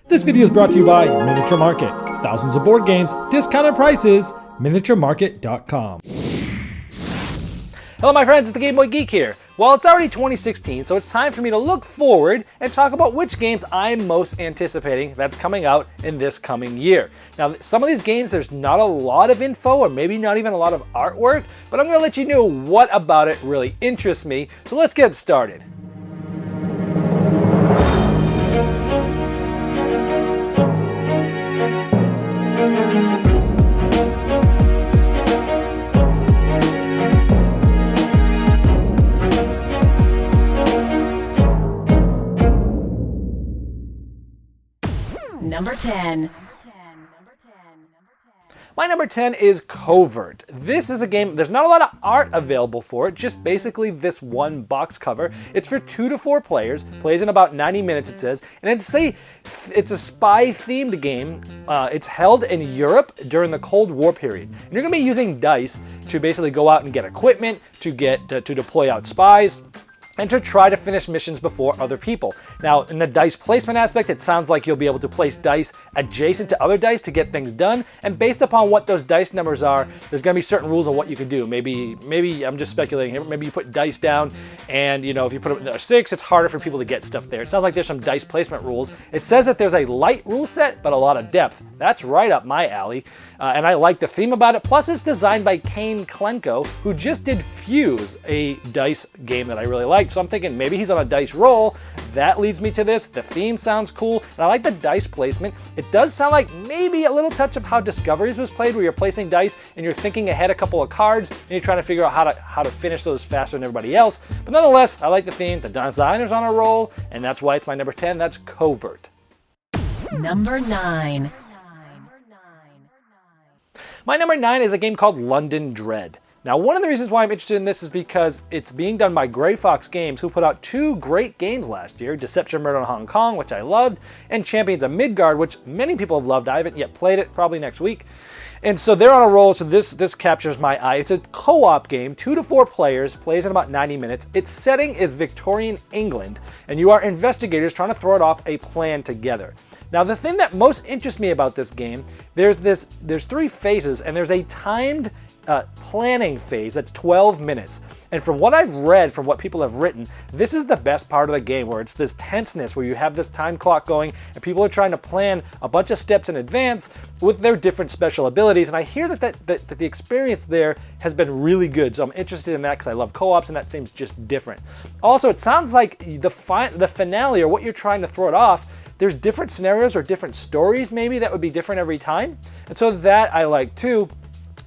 This video is brought to you by Miniature Market. Thousands of board games, discounted prices, miniaturemarket.com. Hello my friends, it's the Game Boy Geek here. Well, it's already 2016, so it's time for me to look forward and talk about which games I'm most anticipating that's coming out in this coming year. Now, some of these games, there's not a lot of info, or maybe not even a lot of artwork, but I'm gonna let you know what about it really interests me, so let's get started. Number 10. My number 10 is Covert. This is a game, there's not a lot of art available for it, just basically this one box cover. It's for 2 to 4 players, plays in about 90 minutes it says, and it's a spy themed game. It's held in Europe during the Cold War period. And you're gonna be using dice to basically go out and get equipment, to deploy out spies, and to try to finish missions before other people. Now, in the dice placement aspect, it sounds like you'll be able to place dice adjacent to other dice to get things done, and based upon what those dice numbers are, there's gonna be certain rules on what you can do. Maybe I'm just speculating here, maybe you put dice down, and if you put a 6, it's harder for people to get stuff there. It sounds like there's some dice placement rules. It says that there's a light rule set, but a lot of depth. That's right up my alley, and I like the theme about it. Plus, it's designed by Kane Klenko, who just did Fuse, a dice game that I really like. So I'm thinking maybe he's on a dice roll. That leads me to this. The theme sounds cool, and I like the dice placement. It does sound like maybe a little touch of how Discoveries was played, where you're placing dice and you're thinking ahead a couple of cards, and you're trying to figure out how to finish those faster than everybody else. But nonetheless, I like the theme. The designer's on a roll, and that's why it's my number 10. That's Covert. Number 9. My number 9 is a game called London Dread. Now, one of the reasons why I'm interested in this is because it's being done by Gray Fox Games, who put out 2 great games last year, Deception Murder in Hong Kong, which I loved, and Champions of Midgard, which many people have loved. I haven't yet played it, probably next week. And so they're on a roll, so this captures my eye. It's a co-op game, 2 to 4 players, plays in about 90 minutes. Its setting is Victorian England, and you are investigators trying to throw off a plan together. Now, the thing that most interests me about this game, there's 3 phases, and there's a timed planning phase that's 12 minutes. And from what I've read, from what people have written, this is the best part of the game, where it's this tenseness, where you have this time clock going, and people are trying to plan a bunch of steps in advance with their different special abilities. And I hear that the experience there has been really good, so I'm interested in that because I love co-ops, and that seems just different. Also, it sounds like the finale, or what you're trying to throw it off, there's different scenarios or different stories maybe that would be different every time. And so that I like too.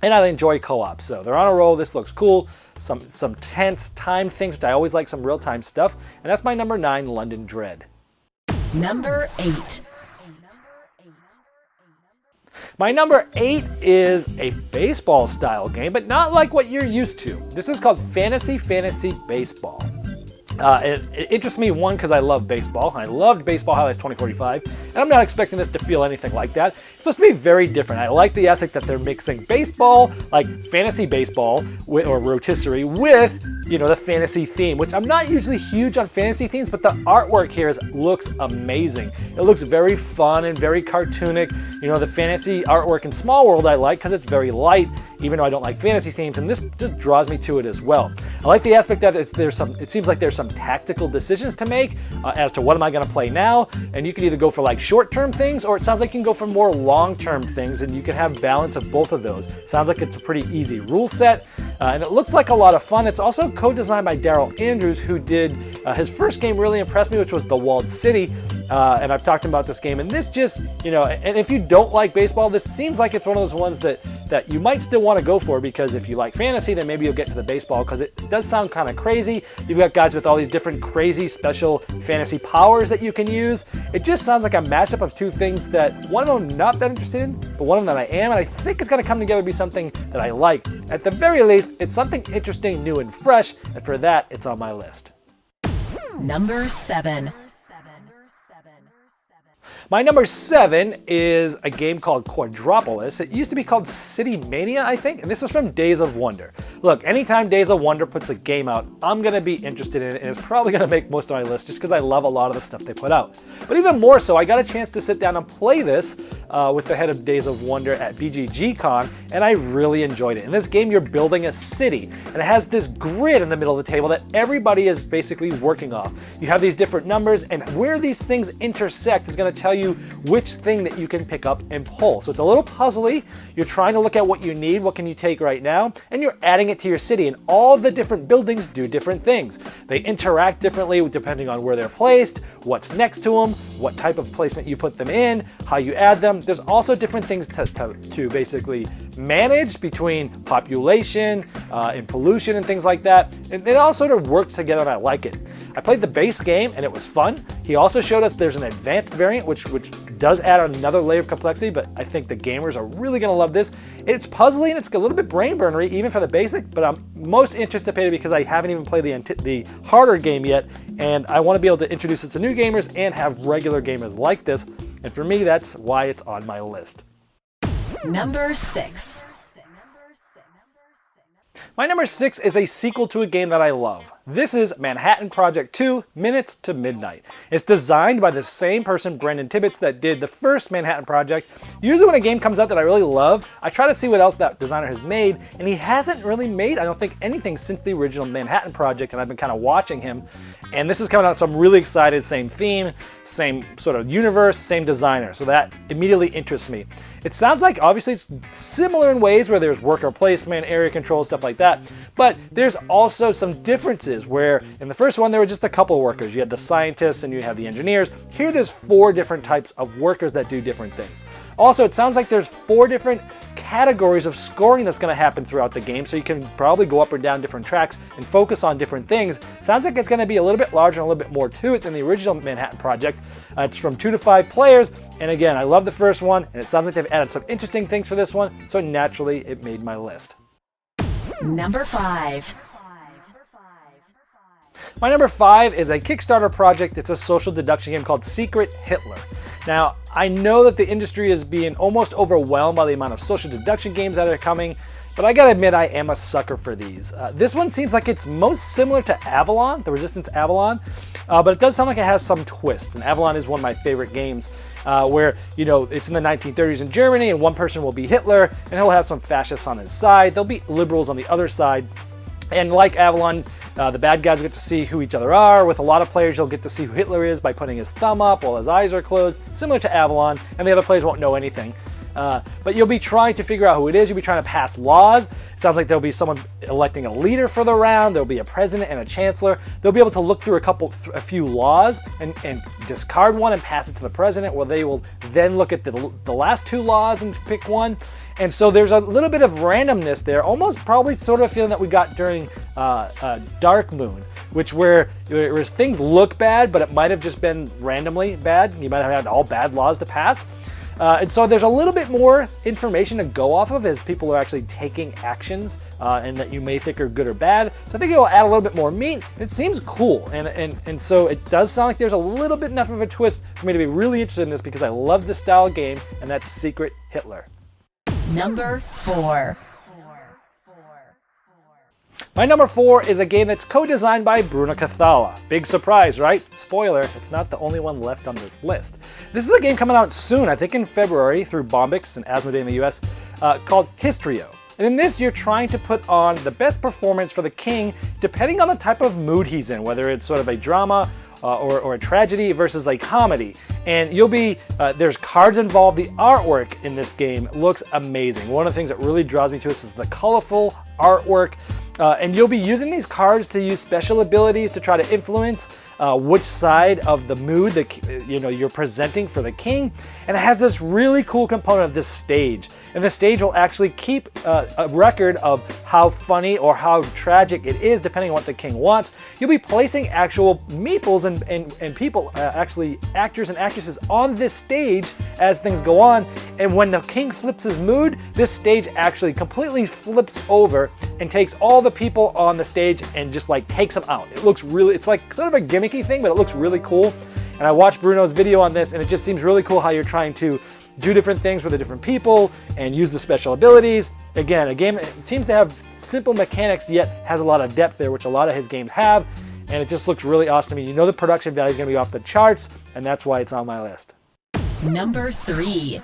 And I enjoy co-op. So they're on a roll. This looks cool. Some tense time things, which I always like, some real-time stuff. And that's my number 9, London Dread. Number 8. My number 8 is a baseball style game, but not like what you're used to. This is called Fantasy Baseball. It interests me, one, because I love baseball. I loved Baseball Highlights 2045, and I'm not expecting this to feel anything like that. It's supposed to be very different. I like the aspect that they're mixing baseball, like fantasy baseball, or rotisserie, with, the fantasy theme, which I'm not usually huge on fantasy themes, but the artwork here looks amazing. It looks very fun and very cartoonic. The fantasy artwork in Small World I like because it's very light, even though I don't like fantasy themes, and this just draws me to it as well. I like the aspect that it seems like there's some tactical decisions to make as to what am I going to play now, and you can either go for like short-term things, or it sounds like you can go for more long-term things, and you can have balance of both of those. Sounds like it's a pretty easy rule set, and it looks like a lot of fun. It's also co-designed by Daryl Andrews, who did his first game really impressed me, which was The Walled City. And I've talked about this game, and this just, and if you don't like baseball, this seems like it's one of those ones that you might still want to go for, because if you like fantasy, then maybe you'll get to the baseball, because it does sound kind of crazy. You've got guys with all these different crazy special fantasy powers that you can use. It just sounds like a mashup of 2 things that one of them I'm not that interested in, but one of them that I am, and I think it's going to come together to be something that I like. At the very least, it's something interesting, new, and fresh, and for that, it's on my list. Number 7. My number 7 is a game called Quadropolis. It used to be called City Mania, I think, and this is from Days of Wonder. Look, anytime Days of Wonder puts a game out, I'm going to be interested in it, and it's probably going to make most of my list just because I love a lot of the stuff they put out. But even more so, I got a chance to sit down and play this with the head of Days of Wonder at BGG-Con, and I really enjoyed it. In this game, you're building a city, and it has this grid in the middle of the table that everybody is basically working off. You have these different numbers, and where these things intersect is going to tell you which thing that you can pick up and pull. So it's a little puzzly. You're trying to look at what you need, what can you take right now, and you're adding it to your city, and all the different buildings do different things. They interact differently depending on where they're placed, what's next to them, what type of placement you put them in, how you add them. There's also different things to basically manage between population and pollution and things like that. And it all sort of works together, and I like it. I played the base game and it was fun. He also showed us there's an advanced variant which does add another layer of complexity, but I think the gamers are really going to love this. It's puzzly and it's a little bit brain burnery even for the basic, but I'm most anticipated because I haven't even played the harder game yet, and I want to be able to introduce it to new gamers and have regular gamers like this, and for me that's why it's on my list. Number 6. My number 6 is a sequel to a game that I love. This is Manhattan Project 2: Minutes to Midnight. It's designed by the same person, Brendan Tibbets, that did the first Manhattan Project. Usually when a game comes out that I really love, I try to see what else that designer has made, and he hasn't really made, I don't think, anything since the original Manhattan Project, and I've been kind of watching him. And this is coming out, so I'm really excited. Same theme, same sort of universe, same designer, so that immediately interests me. It sounds like, obviously, it's similar in ways where there's worker placement, area control, stuff like that, but there's also some differences where in the first one there were just a couple of workers. You had the scientists and you have the engineers. Here there's 4 different types of workers that do different things. Also, it sounds like there's 4 different categories of scoring that's going to happen throughout the game, so you can probably go up or down different tracks and focus on different things. Sounds like it's going to be a little bit larger and a little bit more to it than the original Manhattan Project. It's from 2 to 5 players, and again, I love the first one, and it sounds like they've added some interesting things for this one, so naturally it made my list. Number 5. My number 5 is a Kickstarter project. It's a social deduction game called Secret Hitler. Now, I know that the industry is being almost overwhelmed by the amount of social deduction games that are coming, but I gotta admit I am a sucker for these. This one seems like it's most similar to Avalon, the Resistance Avalon, but it does sound like it has some twists, and Avalon is one of my favorite games. Where, you know, it's in the 1930s in Germany, and one person will be Hitler, and he'll have some fascists on his side. There'll be liberals on the other side. And like Avalon, the bad guys get to see who each other are. With a lot of players, you'll get to see who Hitler is by putting his thumb up while his eyes are closed, similar to Avalon, and the other players won't know anything. But you'll be trying to figure out who it is. You'll be trying to pass laws. It sounds like there'll be someone electing a leader for the round. There'll be a president and a chancellor. They'll be able to look through a few laws and discard one and pass it to the president, where they will then look at the last 2 laws and pick one. And so there's a little bit of randomness there, almost probably sort of a feeling that we got during Dark Moon, where things look bad, but it might have just been randomly bad. You might have had all bad laws to pass. And so there's a little bit more information to go off of as people are actually taking actions and that you may think are good or bad. So I think it will add a little bit more meat. It seems cool. And so it does sound like there's a little bit enough of a twist for me to be really interested in this, because I love this style of game, and that's Secret Hitler. Number 4. My number 4 is a game that's co-designed by Bruno Cathala. Big surprise, right? Spoiler, it's not the only one left on this list. This is a game coming out soon, I think in February, through Bombix and Asmodee in the US, called Histrio. And in this, you're trying to put on the best performance for the king, depending on the type of mood he's in, whether it's sort of a drama or a tragedy versus a comedy. And you'll be, there's cards involved. The artwork in this game looks amazing. One of the things that really draws me to this is the colorful artwork. And you'll be using these cards to use special abilities to try to influence which side of the mood you're presenting for the king. And it has this really cool component of this stage. And the stage will actually keep a record of how funny or how tragic it is, depending on what the king wants. You'll be placing actual meeples and people, actually actors and actresses on this stage as things go on. And when the king flips his mood, this stage actually completely flips over and takes all the people on the stage and just like takes them out. It looks really, it's like sort of a gimmicky thing, but it looks really cool. And I watched Bruno's video on this, and it just seems really cool how you're trying to do different things with the different people and use the special abilities. Again, a game that seems to have simple mechanics yet has a lot of depth there, which a lot of his games have, and it just looks really awesome to me. You know the production value is going to be off the charts, and that's why it's on my list. Number 3.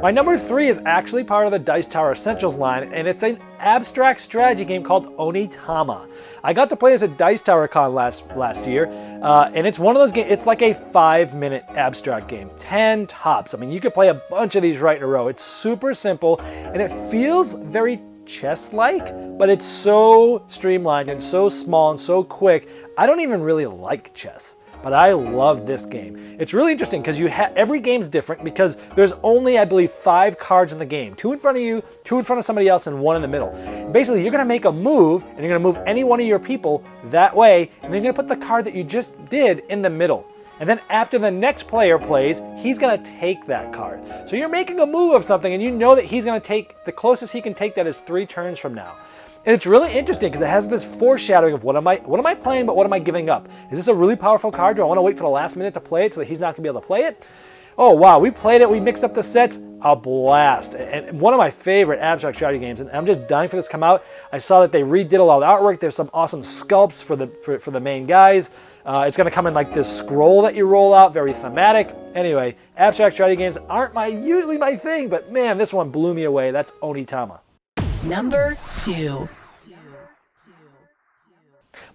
My number 3 is actually part of the Dice Tower Essentials line, and it's an abstract strategy game called E Tama. I got to play this at Dice Tower Con last year, and it's one of those games. It's like a 5-minute abstract game, 10 tops. I mean, you could play a bunch of these right in a row. It's super simple, and it feels very chess-like, but it's so streamlined and so small and so quick. I don't even really like chess, but I love this game. It's really interesting because every game's different because there's only, I believe, 5 cards in the game. 2 in front of you, 2 in front of somebody else, and 1 in the middle. Basically, you're going to make a move, and you're going to move any one of your people that way, and then you're going to put the card that you just did in the middle. And then after the next player plays, he's going to take that card. So you're making a move of something, and you know that he's going to take, the closest he can take that is 3 turns from now. And it's really interesting because it has this foreshadowing of what am I playing, but what am I giving up? Is this a really powerful card? Do I want to wait for the last minute to play it so that he's not going to be able to play it? Oh, wow, we played it. We mixed up the sets. A blast. And one of my favorite abstract strategy games, and I'm just dying for this to come out. I saw that they redid a lot of the artwork. There's some awesome sculpts for the main guys. It's going to come in like this scroll that you roll out, very thematic. Anyway, abstract strategy games aren't usually my thing, but man, this one blew me away. That's E Tama. Number 2.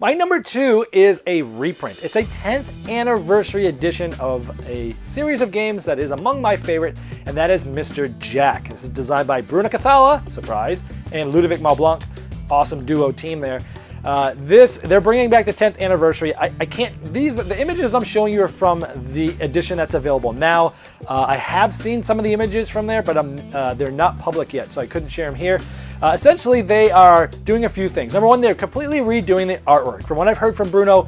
My number 2 is a reprint. It's a 10th anniversary edition of a series of games that is among my favorite, and that is Mr. Jack. This is designed by Bruno Cathala, surprise, and Ludovic Malblanc. Awesome duo team there. They're bringing back the 10th anniversary. The images I'm showing you are from the edition that's available now. I have seen some of the images from there, but they're not public yet, so I couldn't share them here. Essentially, they are doing a few things. Number one, they're completely redoing the artwork. From what I've heard from Bruno,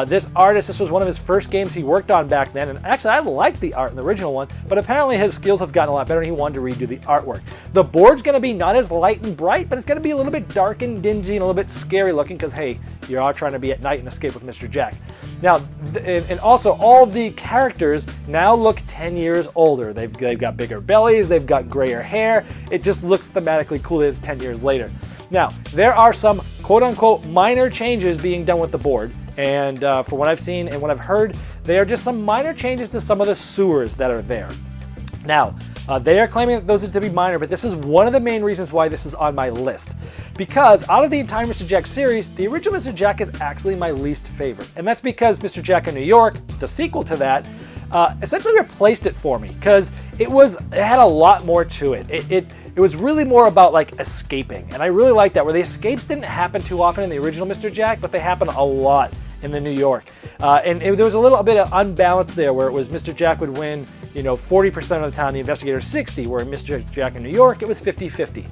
this artist, this was one of his first games he worked on back then, and actually I liked the art in the original one, but apparently his skills have gotten a lot better and he wanted to redo the artwork. The board's going to be not as light and bright, but it's going to be a little bit dark and dingy and a little bit scary looking because, hey, you are trying to be at night and escape with Mr. Jack. Now, and also all the characters now look 10 years older. They've got bigger bellies, they've got grayer hair. It just looks thematically cool that it's 10 years later. Now, there are some quote-unquote minor changes being done with the board, and from what I've seen and what I've heard, they are just some minor changes to some of the sewers that are there. Now, they are claiming that those are to be minor, but this is one of the main reasons why this is on my list. Because out of the entire Mr. Jack series, the original Mr. Jack is actually my least favorite. And that's because Mr. Jack in New York, the sequel to that, essentially replaced it for me. Because it had a lot more to it. It was really more about like escaping. And I really like that, where the escapes didn't happen too often in the original Mr. Jack, but they happen a lot in the New York. There was a little bit of unbalance there where it was Mr. Jack would win, 40% of the time, the investigator 60, where Mr. Jack in New York, it was 50-50.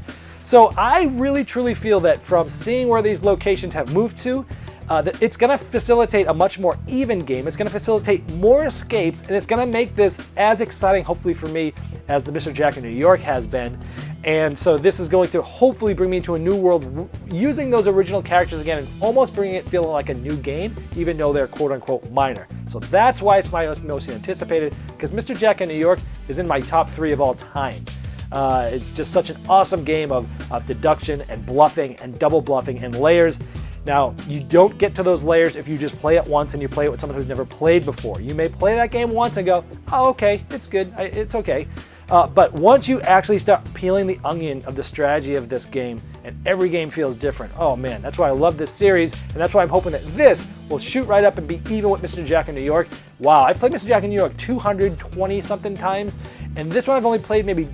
So I really truly feel that from seeing where these locations have moved to, that it's going to facilitate a much more even game. It's going to facilitate more escapes, and it's going to make this as exciting, hopefully for me, as the Mr. Jack in New York has been. And so this is going to hopefully bring me to a new world using those original characters again and almost bringing it feeling like a new game, even though they're quote-unquote minor. So that's why it's my most anticipated, because Mr. Jack in New York is in my top 3 of all time. It's just such an awesome game of deduction and bluffing and double bluffing and layers. Now, you don't get to those layers if you just play it once and you play it with someone who's never played before. You may play that game once and go, oh, okay, it's good, it's okay. But once you actually start peeling the onion of the strategy of this game, and every game feels different, oh man, that's why I love this series, and that's why I'm hoping that this will shoot right up and be even with Mr. Jack in New York. Wow, I've played Mr. Jack in New York 220 something times, and this one I've only played maybe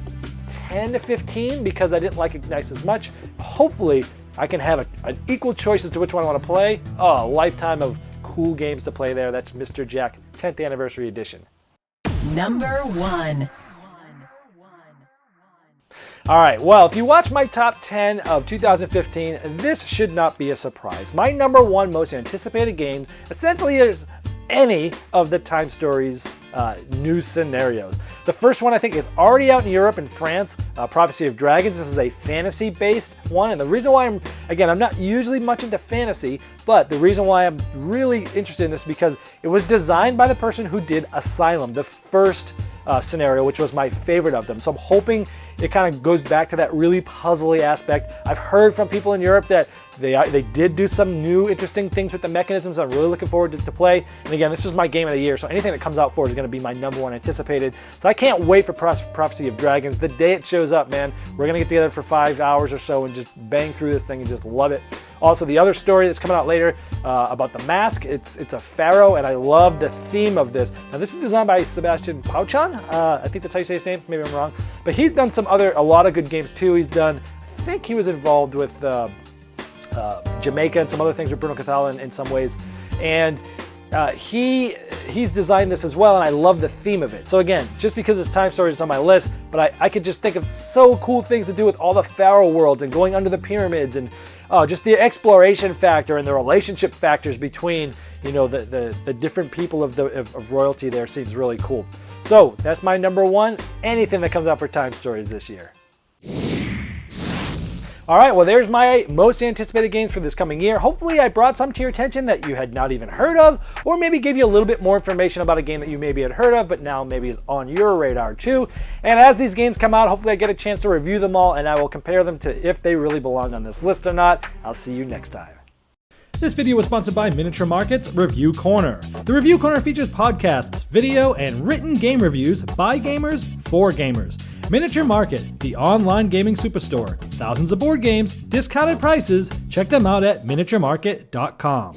10 to 15 because I didn't like it nice as much. Hopefully, I can have an equal choice as to which one I want to play. Oh, a lifetime of cool games to play there. That's Mr. Jack 10th Anniversary Edition. Number 1. All right, well, if you watch my top 10 of 2015, this should not be a surprise. My number 1 most anticipated game essentially is any of the Time Stories new scenarios. The first one I think is already out in Europe and France, Prophecy of Dragons. This is a fantasy-based one, and the reason why I'm not usually much into fantasy, but the reason why I'm really interested in this is because it was designed by the person who did Asylum, the first scenario, which was my favorite of them. So I'm hoping it kind of goes back to that really puzzly aspect. I've heard from people in Europe that they did do some new interesting things with the mechanisms. I'm really looking forward to play. And again, this is my game of the year, so anything that comes out for it is going to be my number one anticipated. So I can't wait for Prophecy of Dragons. The day it shows up, man, we're going to get together for 5 hours or so and just bang through this thing and just love it. Also, the other story that's coming out later about the mask, it's a pharaoh, and I love the theme of this. Now, this is designed by Sebastian Pauchan. I think that's how you say his name. Maybe I'm wrong. But he's done a lot of good games, too. I think he was involved with Jamaica and some other things with Bruno Cathala in some ways. And he's designed this as well, and I love the theme of it. So again, just because it's time stories, it's on my list, but I could just think of so cool things to do with all the pharaoh worlds and going under the pyramids and just the exploration factor and the relationship factors between the different people of royalty there seems really cool. So that's my number one. Anything that comes out for Time Stories this year. All right, well, there's my most anticipated games for this coming year. Hopefully I brought some to your attention that you had not even heard of, or maybe gave you a little bit more information about a game that you maybe had heard of, but now maybe is on your radar too. And as these games come out, hopefully I get a chance to review them all, and I will compare them to if they really belong on this list or not. I'll see you next time. This video was sponsored by Miniature Market's Review Corner. The Review Corner features podcasts, video, and written game reviews by gamers for gamers. Miniature Market, the online gaming superstore. Thousands of board games, discounted prices. Check them out at miniaturemarket.com.